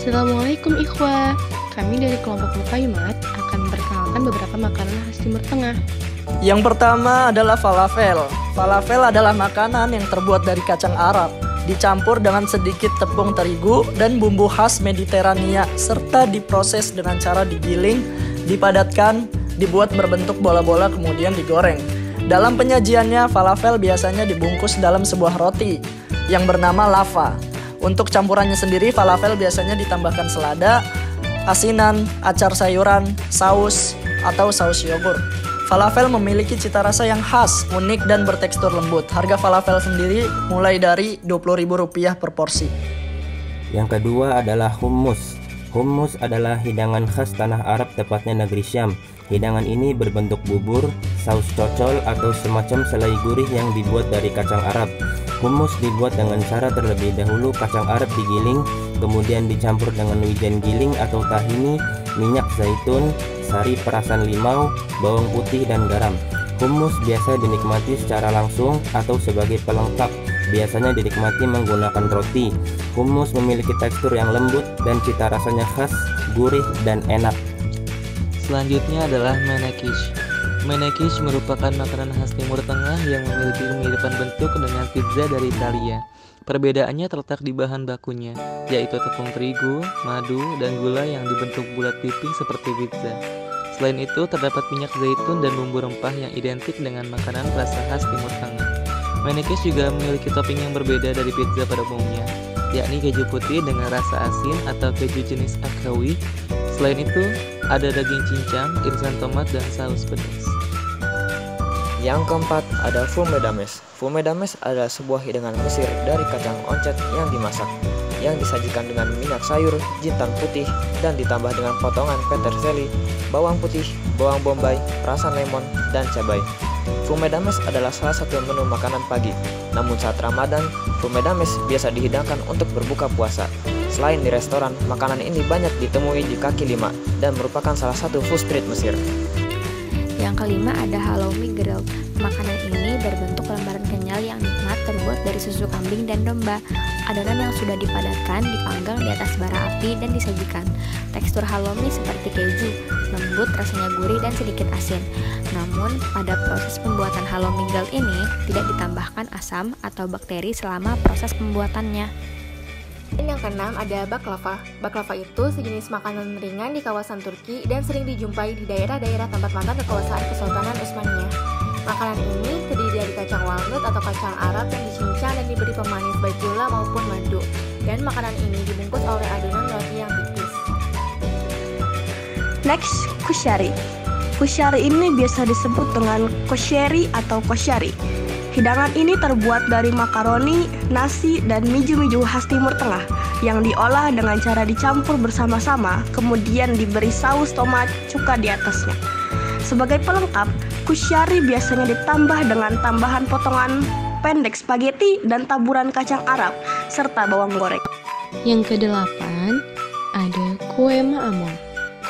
Assalamualaikum ikhwah. Kami dari kelompok Mukaimat akan memperkenalkan beberapa makanan khas Timur Tengah. Yang pertama adalah falafel. Falafel adalah makanan yang terbuat dari kacang Arab, dicampur dengan sedikit tepung terigu dan bumbu khas Mediterania, serta diproses dengan cara digiling, dipadatkan, dibuat berbentuk bola-bola kemudian digoreng. Dalam penyajiannya, falafel biasanya dibungkus dalam sebuah roti yang bernama lava. Untuk campurannya sendiri, falafel biasanya ditambahkan selada, asinan, acar sayuran, saus, atau saus yogurt. Falafel memiliki cita rasa yang khas, unik, dan bertekstur lembut. Harga falafel sendiri mulai dari Rp20.000 per porsi. Yang kedua adalah hummus. Hummus adalah hidangan khas tanah Arab, tepatnya negeri Syam. Hidangan ini berbentuk bubur, saus cocol, atau semacam selai gurih yang dibuat dari kacang Arab. Hummus dibuat dengan cara terlebih dahulu kacang Arab digiling, kemudian dicampur dengan wijen giling atau tahini, minyak zaitun, sari perasan limau, bawang putih, dan garam. Hummus biasa dinikmati secara langsung atau sebagai pelengkap, biasanya dinikmati menggunakan roti. Hummus memiliki tekstur yang lembut dan cita rasanya khas, gurih, dan enak. Selanjutnya adalah menekish. Menekish merupakan makanan khas Timur Tengah yang memiliki kemiripan bentuk dengan pizza dari Italia. Perbedaannya terletak di bahan bakunya, yaitu tepung terigu, madu, dan gula yang dibentuk bulat pipih seperti pizza. Selain itu, terdapat minyak zaitun dan bumbu rempah yang identik dengan makanan rasa khas Timur Tengah. Menekish juga memiliki topping yang berbeda dari pizza pada umumnya, yakni keju putih dengan rasa asin atau keju jenis akawi. Selain itu, ada daging cincang, irisan tomat, dan saus pedas. Yang keempat ada fumedames. Fumedames adalah sebuah hidangan Mesir dari kacang oncet yang dimasak, yang disajikan dengan minyak sayur, jintan putih, dan ditambah dengan potongan peterseli, bawang putih, bawang bombay, perasan lemon, dan cabai. Fumedames adalah salah satu menu makanan pagi. Namun saat Ramadan, fumedames biasa dihidangkan untuk berbuka puasa. Selain di restoran, makanan ini banyak ditemui di kaki lima dan merupakan salah satu food street Mesir. Yang kelima ada halloumi grilled. Makanan ini berbentuk lembaran kenyal yang nikmat terbuat dari susu kambing dan domba. Adonan yang sudah dipadatkan dipanggang di atas bara api dan disajikan. Tekstur halloumi seperti keju, lembut, rasanya gurih dan sedikit asin. Namun, pada proses pembuatan halloumi grilled ini tidak ditambahkan asam atau bakteri selama proses pembuatannya. Dan yang keenam ada baklava. Baklava itu sejenis makanan ringan di kawasan Turki dan sering dijumpai di daerah-daerah tempat mantan kekuasaan Kesultanan Utsmaniyah. Makanan ini terdiri dari kacang walnut atau kacang Arab yang dicincang dan diberi pemanis baik gula maupun madu. Dan makanan ini dibungkus oleh adonan roti yang tipis. Next, kushari. Kushari ini biasa disebut dengan kosheri atau koshari. Hidangan ini terbuat dari makaroni, nasi, dan miju-miju khas Timur Tengah yang diolah dengan cara dicampur bersama-sama, kemudian diberi saus tomat cuka di atasnya. Sebagai pelengkap, kushari biasanya ditambah dengan tambahan potongan pendek spaghetti dan taburan kacang Arab, serta bawang goreng. Yang kedelapan ada kue ma'amol.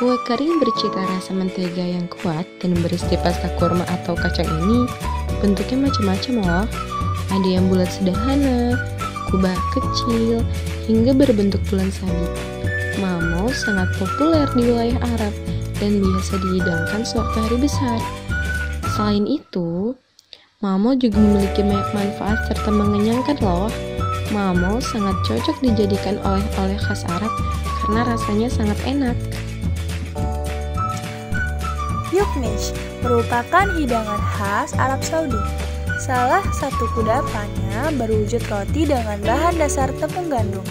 Kue kering bercita rasa mentega yang kuat dan berisi pasta kurma atau kacang ini bentuknya macam-macam loh. Ada yang bulat sederhana, kubah kecil, hingga berbentuk bulan sabit. Mamol sangat populer di wilayah Arab dan biasa dihidangkan sewaktu hari besar. Selain itu, mamol juga memiliki banyak manfaat serta mengenyangkan loh. Mamol sangat cocok dijadikan oleh-oleh khas Arab karena rasanya sangat enak. Yuknish merupakan hidangan khas Arab Saudi. Salah satu kudapannya berwujud roti dengan bahan dasar tepung gandum.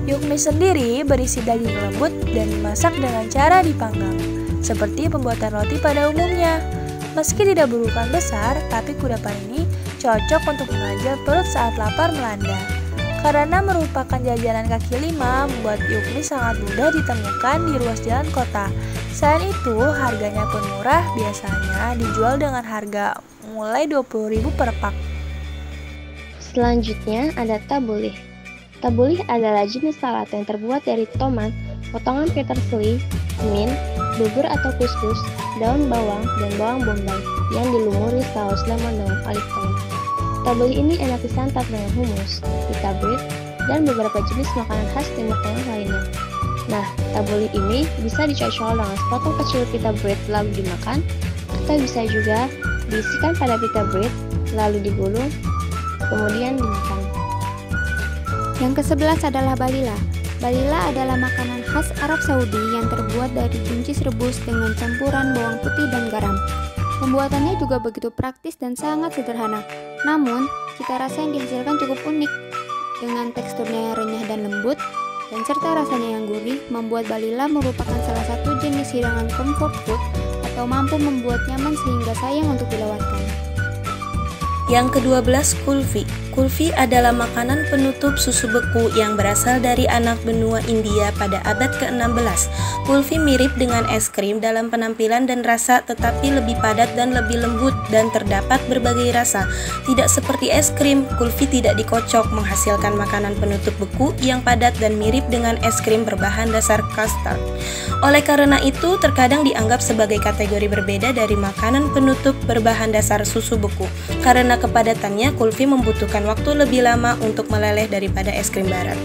Yuknish sendiri berisi daging lembut dan dimasak dengan cara dipanggang, seperti pembuatan roti pada umumnya. Meski tidak berukuran besar, tapi kudapan ini cocok untuk mengajar perut saat lapar melanda. Karena merupakan jajanan kaki lima, membuat Yuknish sangat mudah ditemukan di ruas jalan kota. Selain itu, harganya pun murah, biasanya dijual dengan harga mulai 20.000 per pak. Selanjutnya ada tabulih. Tabulih adalah jenis salad yang terbuat dari tomat, potongan peterseli, mint, bubur atau kuskus, daun bawang, dan bawang bombay yang dilumuri saus lemon dengan olive oil. Tabulih ini enak disantap dengan hummus, ditabur, dan beberapa jenis makanan khas Timur Tengah lainnya. Nah, tabbouleh ini bisa dicocol dengan sepotong kecil pita bread lalu dimakan, atau bisa juga diisikan pada pita bread lalu digulung, kemudian dimakan. Yang ke-11 adalah balila. Balila adalah makanan khas Arab Saudi yang terbuat dari buncis rebus dengan campuran bawang putih dan garam. Pembuatannya juga begitu praktis dan sangat sederhana. Namun, cita rasa yang dihasilkan cukup unik. Dengan teksturnya yang renyah dan lembut, dan serta rasanya yang gurih, membuat balila merupakan salah satu jenis hidangan comfort food atau mampu membuat nyaman sehingga sayang untuk dilewatkan. Yang ke-12, kulfi. Kulfi adalah makanan penutup susu beku yang berasal dari anak benua India pada abad ke-16. Kulfi mirip dengan es krim dalam penampilan dan rasa, tetapi lebih padat dan lebih lembut dan terdapat berbagai rasa. Tidak seperti es krim, kulfi tidak dikocok, menghasilkan makanan penutup beku yang padat dan mirip dengan es krim berbahan dasar custard. Oleh karena itu, terkadang dianggap sebagai kategori berbeda dari makanan penutup berbahan dasar susu beku. Karena kepadatannya, kulfi membutuhkan waktu lebih lama untuk meleleh daripada es krim barat.